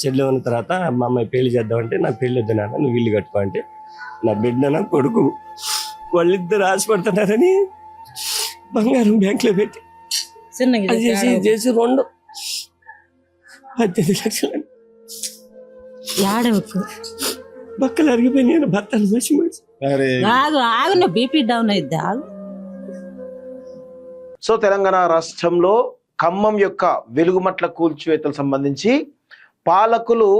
చెల్లి ఉన్న తర్వాత మా అమ్మాయి పెళ్లి చేద్దామంటే నాకు పెళ్లి వద్దు నాన్న, నువ్వు ఇల్లు కట్టుకో అంటే నా బిడ్డ నా కొడుకు వాళ్ళిద్దరు ఆశపడుతున్నారని బంగారం బ్యాంకులో పెట్టి అది చేసి 18 లక్షలు బక్కలు అరిగిపోయిన భర్తను మసి బీపీ డౌన్ అయితే సో తెలంగాణ రాష్ట్రంలో ఖమ్మం యొక్క వెలుగుమట్ల కూల్చివేతలకు సంబంధించి పాలకులు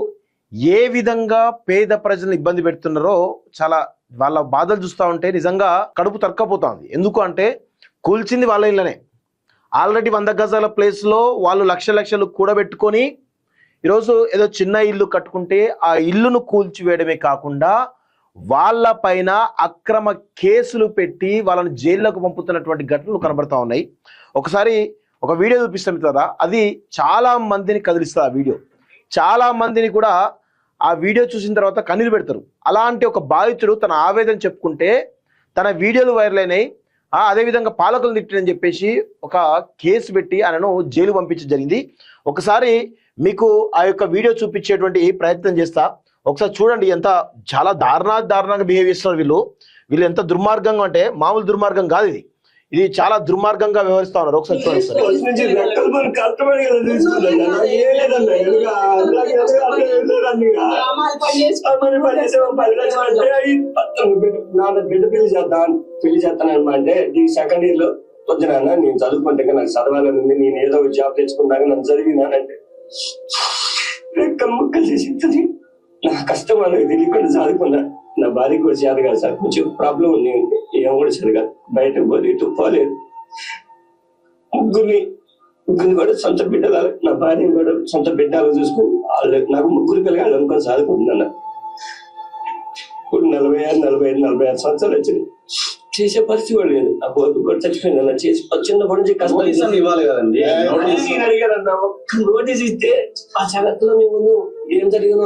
ఏ విధంగా పేద ప్రజలను ఇబ్బంది పెడుతున్నారో చాలా వాళ్ళ బాధలు చూస్తూ ఉంటే నిజంగా కడుపు తరక్కపోతుంది. ఎందుకు అంటే కూల్చింది వాళ్ళ ఇళ్ళనే. ఆల్రెడీ 100 గజాల ప్లేస్లో వాళ్ళు లక్షలు కూడబెట్టుకొని ఈరోజు ఏదో చిన్న ఇల్లు కట్టుకుంటే ఆ ఇల్లును కూల్చివేయడమే కాకుండా వాళ్ళ పైన అక్రమ కేసులు పెట్టి వాళ్ళని జైల్లోకి పంపుతున్నటువంటి ఘటనలు కనబడతా ఉన్నాయి. ఒకసారి ఒక వీడియో చూపిస్తాం కదా, అది చాలా మందిని కదిలిస్తుంది. ఆ వీడియో చాలా మందిని కూడా ఆ వీడియో చూసిన తర్వాత కన్నీరు పెడతారు. అలాంటి ఒక బాధితుడు తన ఆవేదన చెప్పుకుంటే తన వీడియోలు వైరల్ అయినాయి. అదేవిధంగా పాలకులు తిట్టని చెప్పేసి ఒక కేసు పెట్టి ఆయనను జైలు పంపించడం జరిగింది. ఒకసారి మీకు ఆ యొక్క వీడియో చూపించేటువంటి ప్రయత్నం చేస్తా. ఒకసారి చూడండి, ఎంత చాలా దారుణంగా బిహేవ్ చేస్తున్నారు వీళ్ళు ఎంత దుర్మార్గంగా అంటే మామూలు దుర్మార్గం కాదు ఇది చాలా దుర్మార్గంగా వ్యవహరిస్తా ఉన్నారు. ఒకసారి చూడండి. పెళ్లి చేస్తాను అంటే ఈ సెకండ్ ఇయర్ లో వద్దునా నేను చదువుకుంటే నాకు చదవాలని ఉంది, నేను ఏదో జాబ్ తెచ్చుకున్నాక నన్ను చదివినానంటే ముక్కలు చేసి నా కష్టం అనేది తెలియకుండా చదువుకున్నా. నా భార్యకు కూడా చేత కాదు సార్, కొంచెం ప్రాబ్లం ఉంది, ఏం కూడా చేత కాదు, బయటకు పోతే ఇటు పోలేదు. ముగ్గురిని కూడా సొంత బిడ్డలు, నా భార్యను కూడా సొంత బిడ్డలు చూసుకుని వాళ్ళు నాకు ముగ్గురు పిల్లలు వాళ్ళు అనుకొని చదువుకుంటున్నా. ఇప్పుడు 45 సంవత్సరాలు వచ్చింది, చేసే పరిస్థితి కూడా లేదు. ఆ కోర్టు కూడా చచ్చిపోయింది అన్న, చేసి చిన్నప్పటి నుంచి కష్టం ఇవ్వాలి కదండి. నోటీస్ ఇస్తే ఆ జగత్తులో మేము ఏం జరిగిందో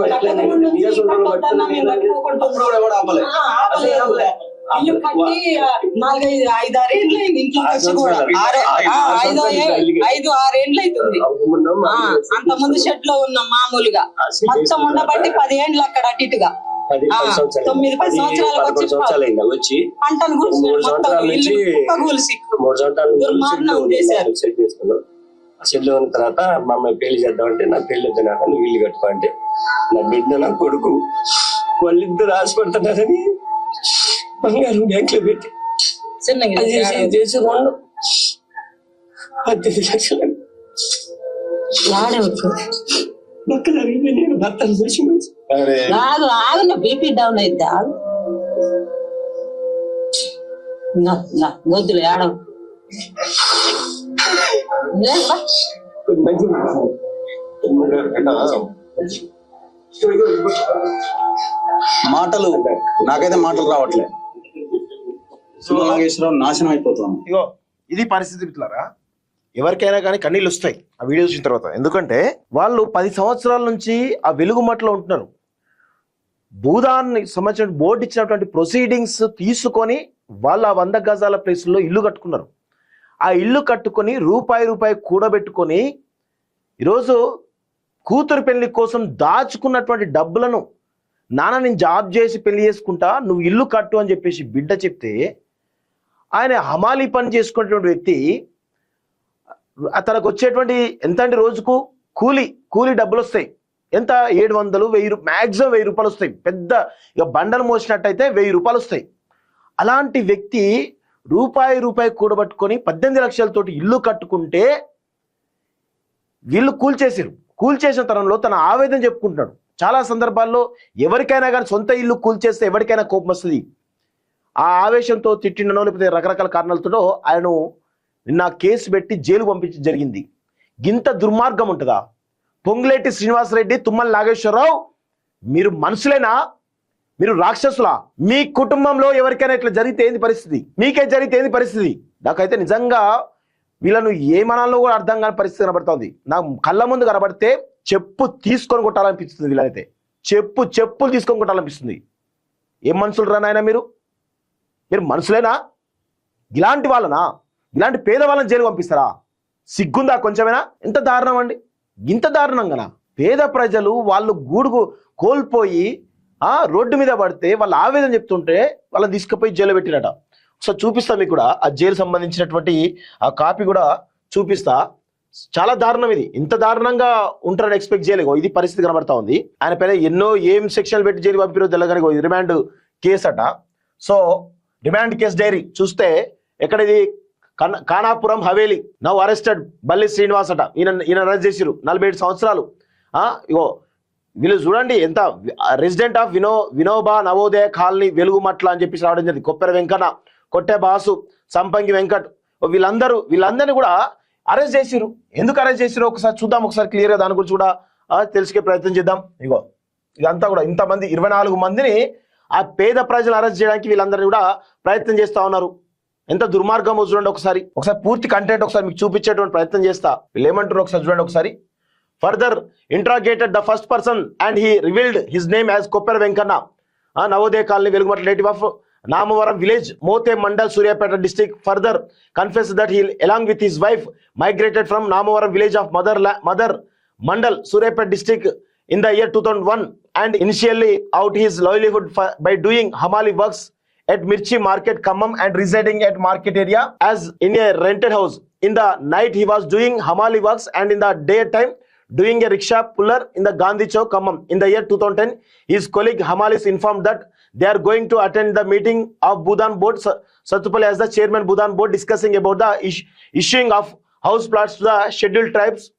అంత ముందు షెడ్ లో ఉన్నాం మామూలుగా, మొత్తం ఉండబట్టి 10 ఏండ్లు అక్కడ అటు ఇటుగా 9-10 సంవత్సరాలకు వచ్చి పంటలు చెల్లి ఉన్న తర్వాత మా అమ్మాయి పెళ్లి చేద్దామంటే నాకు పెళ్లి వద్దు నాన్న, నువ్వు ఇల్లు కట్టుకో అంటే నా బిడ్డ నా కొడుకు వాళ్ళిద్దరు ఆశపడుతున్నారని బంగారం బ్యాంకులో పెట్టి అది చేసి 18 లక్షలు బక్కలు అరిగిపోయిన భర్తను మసి బీపీ డౌన్ అయితే వద్దులే ఆడవు. మాటలు నాకైతే మాటలు రావట్లే. నాగేశ్వరరావు నాశనం అయిపోతాను. ఇగో ఇది పరిస్థితి మిత్రులారా. ఎవరికైనా కానీ కన్నీళ్ళు వస్తాయి ఆ వీడియో చూసిన తర్వాత. ఎందుకంటే వాళ్ళు 10 సంవత్సరాల నుంచి ఆ వెలుగుమట్లో ఉంటున్నారు. భూదాన్ని సంబంధించిన బోర్డు ఇచ్చినటువంటి ప్రొసీడింగ్స్ తీసుకొని వాళ్ళు ఆ 100 గజాల ప్లేస్లో ఇల్లు కట్టుకున్నారు. ఆ ఇల్లు కట్టుకొని రూపాయి కూడబెట్టుకొని ఈరోజు కూతురు పెళ్లి కోసం దాచుకున్నటువంటి డబ్బులను నాన్న నేను జాబ్ చేసి పెళ్లి చేసుకుంటా, నువ్వు ఇల్లు కట్టు అని చెప్పేసి బిడ్డ చెప్తే ఆయన హమాలీ పని చేసుకునేటువంటి వ్యక్తి తనకు వచ్చేటువంటి ఎంత అంటే రోజుకు కూలీ డబ్బులు వస్తాయి. ఎంత 700, 1000, మ్యాక్సిమం 1000 రూపాయలు వస్తాయి. పెద్ద ఇక బండలు మోసినట్టయితే 1000 రూపాయలు వస్తాయి. అలాంటి వ్యక్తి రూపాయి కూడబట్టుకొని 18 లక్షలతోటి ఇల్లు కట్టుకుంటే వీళ్ళు కూల్చేసిన తరంలో తన ఆవేదన చెప్పుకుంటున్నాడు. చాలా సందర్భాల్లో ఎవరికైనా కానీ సొంత ఇల్లు కూల్చేస్తే ఎవరికైనా కోపం వస్తుంది. ఆ ఆవేశంతో తిట్టిననో లేకపోతే రకరకాల కారణాలతో ఆయన నిన్న కేసు పెట్టి జైలు పంపించడం జరిగింది. గింత దుర్మార్గం ఉంటుందా? పొంగులేటి శ్రీనివాసరెడ్డి, తుమ్మల నాగేశ్వరరావు, మీరు మనుషులేనా? మీరు రాక్షసులా? మీ కుటుంబంలో ఎవరికైనా ఇట్లా జరిగితే ఏంది పరిస్థితి? మీకే జరిగితే ఏంది పరిస్థితి? నాకైతే నిజంగా వీళ్ళను ఏమనాలో కూడా అర్థం కాని పరిస్థితి కనబడుతుంది. నాకు కళ్ళ ముందు కనబడితే చెప్పు తీసుకొని కొట్టాలనిపిస్తుంది. వీళ్ళైతే చెప్పులు తీసుకొని కొట్టాలనిపిస్తుంది. ఏం మనుషులు రా నాయన మీరు మనుషులేనా? ఇలాంటి వాళ్ళనా? ఇలాంటి పేదవాళ్ళని జైలు పంపిస్తారా? సిగ్గుందా కొంచెమైనా? ఎంత దారుణం అండి, ఇంత దారుణంగానా? పేద ప్రజలు వాళ్ళు గూడుకు కోల్పోయి రోడ్డు మీద పడితే వాళ్ళ ఆవేదన చెప్తుంటే వాళ్ళని తీసుకుపోయి జైలు పెట్టినట. సో చూపిస్తా మీకు కూడా ఆ జైలు సంబంధించినటువంటి ఆ కాపీ కూడా చూపిస్తా. చాలా దారుణం ఇది. ఇంత దారుణంగా ఉంటారని ఎక్స్పెక్ట్ చేయలేదు. ఇది పరిస్థితి కనబడతా ఉంది. ఆయన పైన ఎన్నో ఏం సెక్షన్లు పెట్టి జైలు పంపిరో తెల్లగానే రిమాండ్ కేసు అట. సో రిమాండ్ కేసు డైరీ చూస్తే ఎక్కడ ఇది ఖానాపురం హవేలీ నౌ అరెస్టెడ్ బల్లి శ్రీనివాస్ అట. ఈయన అరెస్ట్ చేసిరు 47 సంవత్సరాలు. ఇగో వీళ్ళు చూడండి ఎంత resident of Vinoba Navodaya colony Velugumatla అని చెప్పేసి రావడం జరిగింది. కొప్పెర వెంకన్న, కొట్టె బాసు, సంపంగి వెంకట్ వీళ్ళందరినీ కూడా అరెస్ట్ చేసిరు. ఎందుకు అరెస్ట్ చేసిరు ఒకసారి చూద్దాం, ఒకసారి క్లియర్గా దాని గురించి కూడా తెలుసుకే ప్రయత్నం చేద్దాం. ఇగో ఇదంతా కూడా ఇంతమంది 24 మందిని ఆ పేద ప్రజలు అరెస్ట్ చేయడానికి వీళ్ళందరినీ కూడా ప్రయత్నం చేస్తా ఉన్నారు. ఎంత దుర్మార్గమో చూడండి. ఒకసారి పూర్తి కంటెంట్ ఒకసారి మీకు చూపించేటువంటి ప్రయత్నం చేస్తా. వీళ్ళు ఏమంటారు ఒకసారి చూడండి. ఒకసారి further interrogated the first person and he revealed his name as Koppera Venkanna, Navodaya colony Velugumatla, native of Namawaram village, Mothe Mandal, Suryapeta district. Further confessed that he, along with his wife, migrated from Namawaram village of Mother Mandal, Suryapeta district in the year 2001 and initially out his livelihood by doing hamali works at Mirchi Market, Khammam, and residing at market area as in a rented house. In the night he was doing hamali works and in the daytime doing a rickshaw puller in the Gandhi Chowk, Khammam. In the year 2010, his colleague Hamalis informed that they are going to attend the meeting of Bhudan board, Satupalli as the chairman Bhudan board, discussing about the issuing of house plots to the scheduled tribes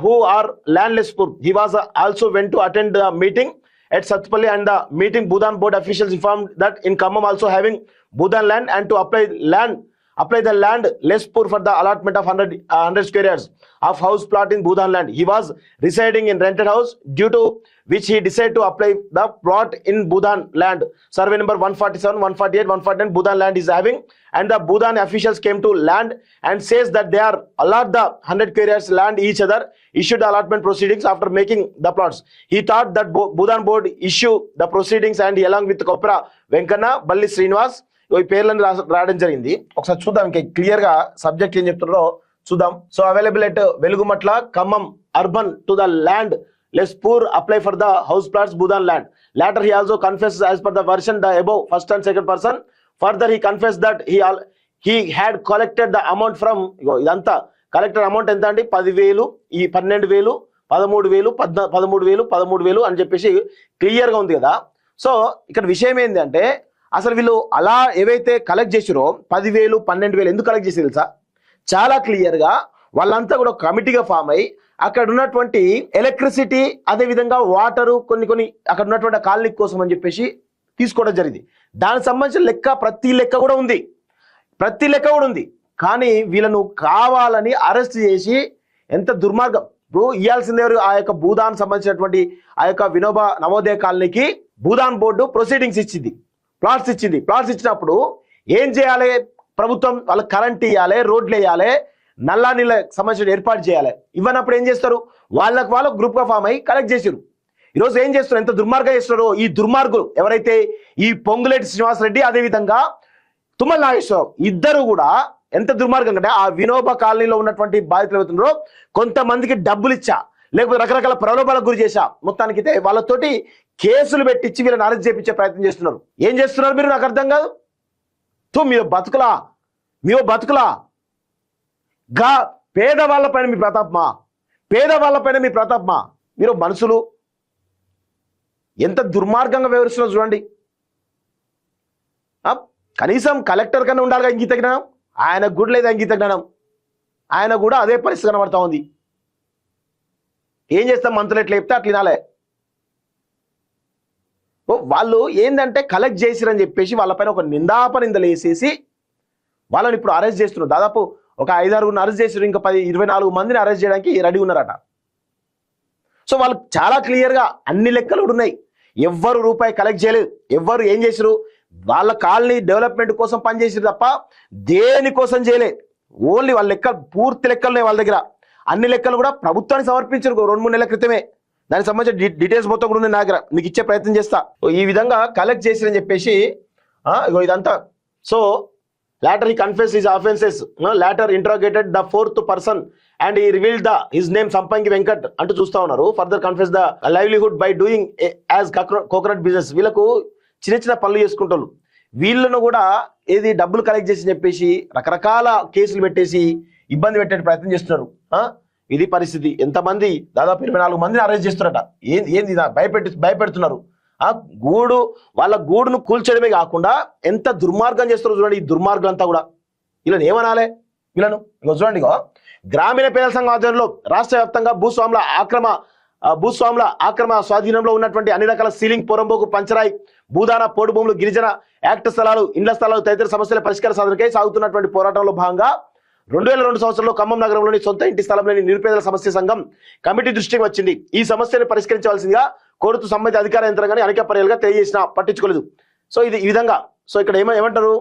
who are landless poor. He was also went to attend the meeting at Satupalli, and the meeting Bhudan board officials informed that in Khammam also having Bhudan land and to apply the land less poor for the allotment of 100 square yards of house plot in Bhudan land. He was residing in rented house, due to which he decided to apply the plot in Bhudan land. Survey number 147, 148, 149 Bhudan land is having, and the Bhudan officials came to land and says that they are allot the 100 square yards land each other, issued the allotment proceedings after making the plots. He thought that Bhudan board issue the proceedings and he, along with Koppera Venkana, Balli Srinivas, ఈ పేర్లను రాయడం జరిగింది. ఒకసారి చూద్దాం ఇంకా clear గా subject ఏం చెప్తున్నారో చూద్దాం. So available at Velugumatla, Khammam urban to the land less poor apply for the house plots Bhudan land. Later he also confessed as per the version the above first and second person. Further he confessed that he had collected the amount from, ఇదంతా collector amount ఎంత అండి 10,000, ఈ 12,000, 13,000, 13,000, 13,000 అని చెప్పేసి clear గా ఉంది కదా. So ఇక్కడ విషయం ఏంటంటే అసలు వీళ్ళు అలా ఏవైతే కలెక్ట్ చేసిరో 10,000, 12,000 ఎందుకు కలెక్ట్ చేసి తెలుసా? చాలా క్లియర్ గా వాళ్ళంతా కూడా కమిటీగా ఫామ్ అయ్యి అక్కడ ఉన్నటువంటి ఎలక్ట్రిసిటీ, అదే విధంగా వాటరు, కొన్ని అక్కడ ఉన్నటువంటి కాలనీ కోసం అని చెప్పేసి తీసుకోవడం జరిగింది. దానికి సంబంధించిన ప్రతి లెక్క కూడా ఉంది. కానీ వీళ్ళను కావాలని అరెస్ట్ చేసి ఎంత దుర్మార్గం. ఇప్పుడు ఇవ్వాల్సిందే ఆ యొక్క భూదాన్ సంబంధించినటువంటి ఆ యొక్క వినోబా నవోదయ కాలనీకి భూదాన్ బోర్డు ప్రొసీడింగ్స్ ఇచ్చింది, ప్లాట్స్ ఇచ్చినప్పుడు ఏం చేయాలి? ప్రభుత్వం వాళ్ళకి కరెంట్ ఇవ్వాలి, రోడ్లు వేయాలి, నల్లా నీళ్ళ సంబంధించిన ఏర్పాటు చేయాలి. ఇవ్వనప్పుడు ఏం చేస్తారు? వాళ్ళకు గ్రూప్ గా ఫామ్ అయ్యి కలెక్ట్ చేసిరు. ఈరోజు ఏం చేస్తారు? ఎంత దుర్మార్గం చేస్తున్నారో ఈ దుర్మార్గులు ఎవరైతే ఈ పొంగులేటి శ్రీనివాసరెడ్డి, అదేవిధంగా తుమ్మల నాగేశ్వరరావు ఇద్దరు కూడా ఎంత దుర్మార్గం అంటే ఆ వినోబా కాలనీలో ఉన్నటువంటి బాధితులు అవుతున్నారో కొంతమందికి డబ్బులు ఇచ్చా, లేకపోతే రకరకాల ప్రలోభాలకు గురి చేశా, మొత్తానికి వాళ్ళతోటి కేసులు పెట్టించి వీళ్ళని అరెస్ట్ చేయించే ప్రయత్నం చేస్తున్నారు. ఏం చేస్తున్నారు మీరు? నాకు అర్థం కాదు. మీరు బతుకులా గా పేదవాళ్ళ పైన మీ ప్రతాపమా? మీరు మనుషులు ఎంత దుర్మార్గంగా వ్యవహరిస్తున్నారు చూడండి. కనీసం కలెక్టర్ కన్నా ఉండాలిగా ఇంగిత జ్ఞానం. ఆయనకు కూడా లేదు ఇంగిత జ్ఞానం. ఆయన కూడా అదే పరిస్థితి కనబడతా ఉంది. ఏం చేస్తాం? మంత్రులు ఎట్లా చెప్తే అట్లా వినాలే. వాళ్ళు ఏంటంటే కలెక్ట్ చేసిరని చెప్పేసి వాళ్ళపైన ఒక నిందలు వేసేసి వాళ్ళని ఇప్పుడు అరెస్ట్ చేస్తున్నారు. దాదాపు ఒక 5-6 అరెస్ట్ చేసారు. ఇంకా 24 మందిని అరెస్ట్ చేయడానికి రెడీ ఉన్నారట. సో వాళ్ళు చాలా క్లియర్గా అన్ని లెక్కలు ఉన్నాయి. ఎవ్వరు రూపాయి కలెక్ట్ చేయలేదు. ఎవ్వరు ఏం చేసిరు? వాళ్ళ కాలనీ డెవలప్మెంట్ కోసం పనిచేసారు తప్ప దేనికోసం చేయలేదు. ఓన్లీ వాళ్ళ లెక్కలు, పూర్తి లెక్కలున్నాయి వాళ్ళ దగ్గర. అన్ని లెక్కలు కూడా ప్రభుత్వానికి సమర్పించారు 2-3 నెలల క్రితమే. దానికి సంబంధించిన డీటెయిల్స్ మొత్తం కూడా ఉన్నాయి నా దగ్గర, మీకు ఇచ్చే ప్రయత్నం చేస్తా. ఈ విధంగా కలెక్ట్ చేసిరని చెప్పేసి ఇదంతా. So later he confessed his offenses, later interrogated the fourth person and he revealed his name Sampangi Venkat అంటూ చూస్తా ఉన్నారు. further confessed the livelihood by doing as coconut business. వీళ్ళకు చిన్న చిన్న పనులు చేసుకుంటారు. వీళ్ళను కూడా ఏది డబ్బులు కలెక్ట్ చేసి చెప్పేసి రకరకాల కేసులు పెట్టేసి ఇబ్బంది పెట్టే ప్రయత్నం చేస్తున్నారు. ఇది పరిస్థితి. ఎంతమంది దాదాపు 24 మందిని అరెస్ట్ చేస్తున్నారట. ఏంది భయపెడుతున్నారు. వాళ్ళ గూడును కూల్చడమే కాకుండా ఎంత దుర్మార్గం చేస్తారో చూడండి. ఈ దుర్మార్గులంతా కూడా వీళ్ళని ఏమనాలే? వీళ్ళను చూడండి, గ్రామీణ పేదల సంఘం ఆధ్వర్యంలో రాష్ట్ర వ్యాప్తంగా భూస్వాముల ఆక్రమ స్వాధీనంలో ఉన్నటువంటి అన్ని రకాల సీలింగ్, పొరంబోకు, పంచరాయి, భూదాన, పోడు భూములు, గిరిజన యాక్ట్ స్థలాలు, ఇండ్ల స్థలాలు తదితర సమస్యల పరిష్కార సాధనకై సాగుతున్నటువంటి పోరాటంలో భాగంగా 2002 సంవత్సరంలో ఖమ్మం నగరంలోని సొంత ఇంటి స్థలంలోని నిరుపేదల సమస్య సంఘం కమిటీ దృష్టికి వచ్చింది. ఈ సమస్యను పరిష్కరించవలసిందిగా కోరుతూ సంబంధిత అధికార యంత్రాంగాన్ని అనేక పర్యాలుగా తెలియజేసినా పట్టించుకోలేదు. సో ఇది ఈ విధంగా. సో ఇక్కడ ఏమంటారు,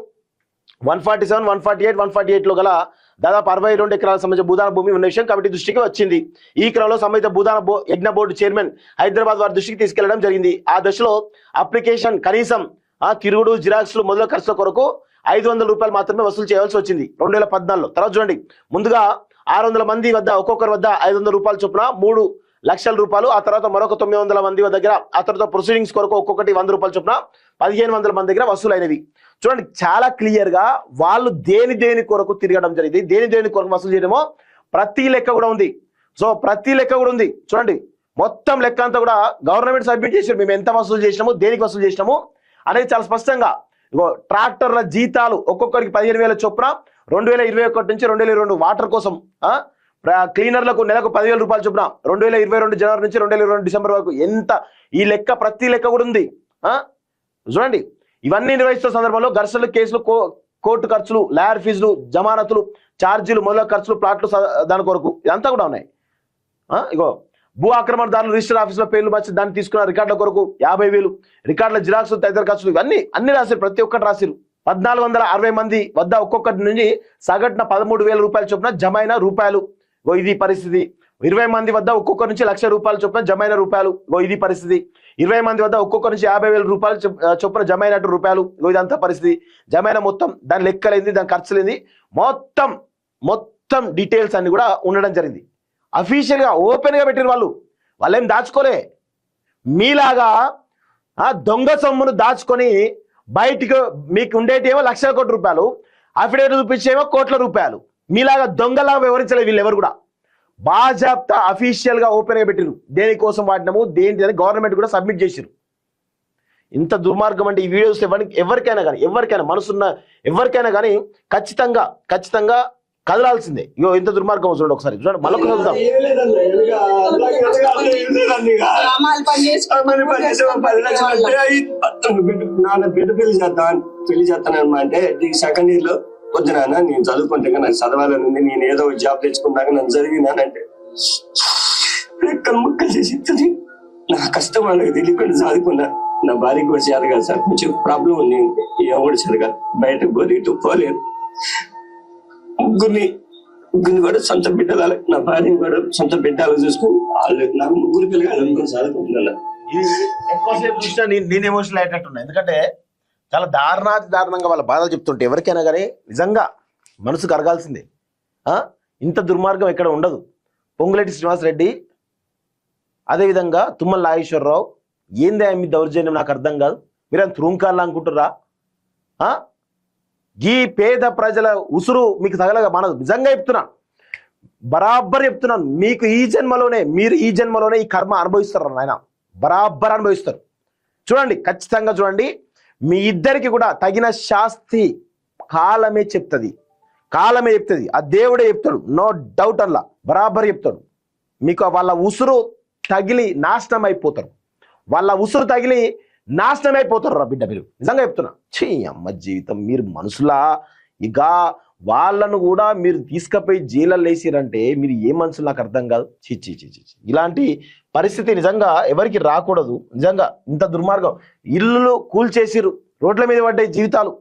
147, 148, 148లో గల దాదాపు 62 ఎకరాలకు సంబంధించిన భూదాన భూమి ఉన్న విషయం కమిటీ దృష్టికి వచ్చింది. ఈ క్రమంలో సంబంధిత భూదాన యజ్ఞ బోర్డు చైర్మన్ హైదరాబాద్ వారి దృష్టికి తీసుకెళ్లడం జరిగింది. ఆ దశలో అప్లికేషన్ కనీసం తిరుగుడు, జిరాక్స్లు మొదల ఖర్చుల కొరకు 500 రూపాయలు మాత్రమే వసూలు చేయాల్సి వచ్చింది 2014లో. తర్వాత చూడండి, ముందుగా 600 మంది వద్ద ఒక్కొక్కరి వద్ద 500 రూపాయలు చొప్పున 3 లక్షల రూపాయలు, ఆ తర్వాత మరొక 900 మంది దగ్గర, ఆ తర్వాత ప్రొసీడింగ్స్ కొరకు ఒక్కొక్కటి 100 రూపాయలు చొప్పున 1500 మంది దగ్గర వసూలైనవి. చూడండి, చాలా క్లియర్ గా వాళ్ళు దేని కొరకు తిరగడం జరిగింది, దేని కొరకు వసూలు చేయడమో ప్రతి లెక్క కూడా ఉంది. సో ప్రతి లెక్క కూడా ఉంది. చూడండి, మొత్తం లెక్క అంతా కూడా గవర్నమెంట్ సబ్మిట్ చేశారు. మేము ఎంత వసూలు చేసినాము, దేనికి వసూలు చేసినాము అనేది చాలా స్పష్టంగా. ట్రాక్టర్ల జీతాలు ఒక్కొక్కరికి 15,000 చొప్పున 2021 నుంచి 2022 వాటర్ కోసం, క్లీనర్లకు నెలకు 10,000 రూపాయలు చొప్పున 2022 జనవరి నుంచి 2022 డిసెంబర్ వరకు. ఎంత ఈ లెక్క, ప్రతి లెక్క కూడా ఉంది. చూడండి, ఇవన్నీ నిర్వహిస్తున్న సందర్భంలో ఘర్షణలు, కేసులు, కోర్టు ఖర్చులు, లాయర్ ఫీజులు, జమానతులు, ఛార్జీలు, మొదలైన ఖర్చులు, ప్లాట్లు దాని కొరకు ఇదంతా కూడా ఉన్నాయి. భూ ఆక్రమణదారులు రిజిస్టర్ ఆఫీసులో పేర్లు మార్చి దాన్ని తీసుకున్న రికార్డుల కొరకు 50,000, రికార్డుల జిరాక్స్ తదితర ఖర్చులు, ఇవన్నీ రాశారు. ప్రతి ఒక్కటి రాశారు. 1460 మంది వద్ద ఒక్కొక్కటి నుంచి సగటున 13,000 రూపాయలు చొప్పున జమైన రూపాయలు. ఇది పరిస్థితి. 20 మంది వద్ద ఒక్కొక్కరి నుంచి 1,00,000 రూపాయలు చొప్పున జమైన రూపాయలు. ఇది పరిస్థితి. 20 మంది వద్ద ఒక్కొక్కరి నుంచి 50,000 రూపాయలు చొప్పున జమైనట్టు రూపాయలు. ఇదంతా పరిస్థితి. జమైన మొత్తం, దాని లెక్కలేంది, దాని ఖర్చులేంది, మొత్తం డీటెయిల్స్ అన్ని కూడా ఉండడం జరిగింది. అఫీషియల్ గా ఓపెన్ గా పెట్టిన వాళ్ళేం దాచుకోలే. మీలాగా దొంగ సొమ్మును దాచుకొని బయటికి మీకు ఉండేటేమో 1,00,000 కోట్ల రూపాయలు, అఫిడేవిట్ చూపించేమో కోట్ల రూపాయలు. మీలాగా దొంగలాగా వివరించలేదు వీళ్ళు ఎవరు కూడా. బాజాప్తా అఫీషియల్ గా ఓపెన్ గా పెట్టిరు. దేనికోసం వాడినాము, దేంటి అని గవర్నమెంట్ కూడా సబ్మిట్ చేసిరు. ఇంత దుర్మార్గం అంటే ఈ వీడియోస్ ఎవరికైనా కానీ మనసున్న ఎవరికైనా కానీ ఖచ్చితంగా కదలాల్సిందే. ఇంత దుర్మార్గం చూడండి, ఒకసారి చూడండి, మళ్ళీ చూద్దాం. నాన్న బిడ్డ పెళ్లి చేస్తానమ్మా అంటే, నీకు సెకండ్ ఇయర్ లో వద్దు నాన్న, నేను చదువుకుంటే నాకు చదవాలని ఉంది, నేను ఏదో జాబ్ తెచ్చుకున్నాక నన్ను చదివినానంటే ముక్కలు చేసి నా కష్టం వాళ్ళకి తెలియకుండా చదువుకున్నా. నా భార్యకి కూడా చేత కాదు సార్, కొంచెం ప్రాబ్లం ఉంది, ఏం కూడా చదగాలి, బయటకు పోతే ఇటు పోలేదు. ముగ్గురిని కూడా సొంత బిడ్డలు, నా భార్యని కూడా సొంత బిడ్డలు చూసుకుని వాళ్ళు నాకు 3 పిల్లలు అనుకుని చదువుకుంటున్నా. నేను ఎమోషనల్ అయ్యేటట్టున్నా. ఎందుకంటే చాలా దారుణంగా వాళ్ళ బాధలు చెప్తుంటే ఎవరికైనా కానీ నిజంగా మనసు కరగాల్సిందే. ఇంత దుర్మార్గం ఎక్కడ ఉండదు. పొంగులేటి శ్రీనివాసరెడ్డి, అదేవిధంగా తుమ్మల నాగేశ్వరరావు, ఏందే మీ దౌర్జన్యం నాకు అర్థం కాదు. మీరేం త్రూంకార్లా అనుకుంటుర్రా? ఈ పేద ప్రజల ఉసురు మీకు తగలగా మనదు. నిజంగా బరాబర్ చెప్తున్నాను, మీకు మీరు ఈ జన్మలోనే ఈ కర్మ అనుభవిస్తారు. ఆయన బరాబర్ అనుభవిస్తారు. చూడండి, ఖచ్చితంగా చూడండి, మీ ఇద్దరికి కూడా తగిన శాస్తి కాలమే చెప్తుంది. ఆ దేవుడే చెప్తాడు, నో డౌట్. అలా బరాబర్ చెప్తాడు. మీకు వాళ్ళ ఉసురు తగిలి నాశనం అయిపోతారు. రా బిడ్డ. మీరు నిజంగా చెప్తున్నా, అమ్మ జీవితం, మీరు మనుషులా? ఇక వాళ్ళను కూడా మీరు తీసుకుపోయి జైల్లో వేసిరంటే మీరు ఏ మనుషులు నాకు అర్థం కాదు. చి. ఇలాంటి పరిస్థితి నిజంగా ఎవరికి రాకూడదు. నిజంగా ఇంత దుర్మార్గం. ఇల్లు కూల్చేసిరు, రోడ్ల మీద పడ్డాయి జీవితాలు.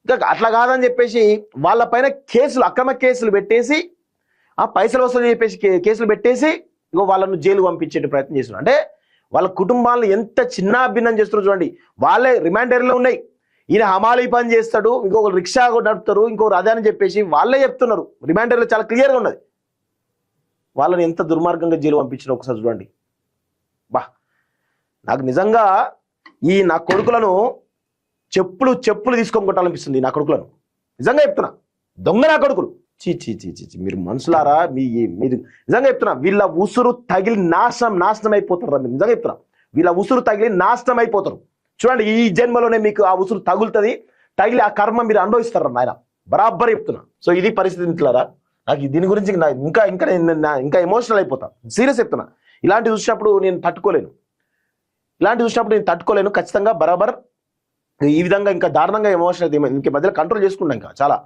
ఇంకా అట్లా కాదని చెప్పేసి వాళ్ళ పైన అక్రమ కేసులు పెట్టేసి, పైసలు వసూలు చెప్పేసి కేసులు పెట్టేసి వాళ్ళను జైలు పంపించే ప్రయత్నం చేస్తున్నారు. అంటే వాళ్ళ కుటుంబాలను ఎంత చిన్నాభిన్నం చేస్తున్నారు చూడండి. వాళ్ళే రిమాండ్ ఏరియాలో ఉన్నాయి. ఈయన హమాలీ పని చేస్తాడు, ఇంకొకరు రిక్షా నడుపుతారు, ఇంకొకరు అదే అని చెప్పేసి వాళ్ళే చెప్తున్నారు. రిమైండర్లో చాలా క్లియర్గా ఉన్నది. వాళ్ళని ఎంత దుర్మార్గంగా జైలు పంపించిన ఒకసారి చూడండి. బా, నాకు నిజంగా నా కొడుకులను చెప్పులు తీసుకొని కొట్టాలనిపిస్తుంది. నా కొడుకులను నిజంగా చెప్తున్నా, దొంగ నా కొడుకులు. చీ చీ చీ చీ చీ, మీరు మనుషులారా? మీరు నిజంగా చెప్తున్నా, వీళ్ళ ఉసురు తగిలి నాశనం అయిపోతారు. మీరు నిజంగా చెప్తున్నా, వీళ్ళ ఉసురు తగిలి నాశనం అయిపోతారు. చూడండి, ఈ జన్మలోనే మీకు ఆ ఉసురు తగులుతుంది, తగిలి ఆ కర్మ మీరు అనుభవిస్తారు నాయన. బరాబర్ చెప్తున్నా. సో ఇది పరిస్థితి మిత్రులారా. నాకు దీని గురించి ఇంకా ఎమోషనల్ అయిపోతా. సీరియస్ చెప్తున్నా. ఇలాంటి చూసినప్పుడు నేను తట్టుకోలేను. ఖచ్చితంగా బరాబర్ ఈ విధంగా ఇంకా దారుణంగా ఎమోషనల్ అయితే ఇంక మధ్యలో కంట్రోల్ చేసుకున్నా ఇంకా చాలా.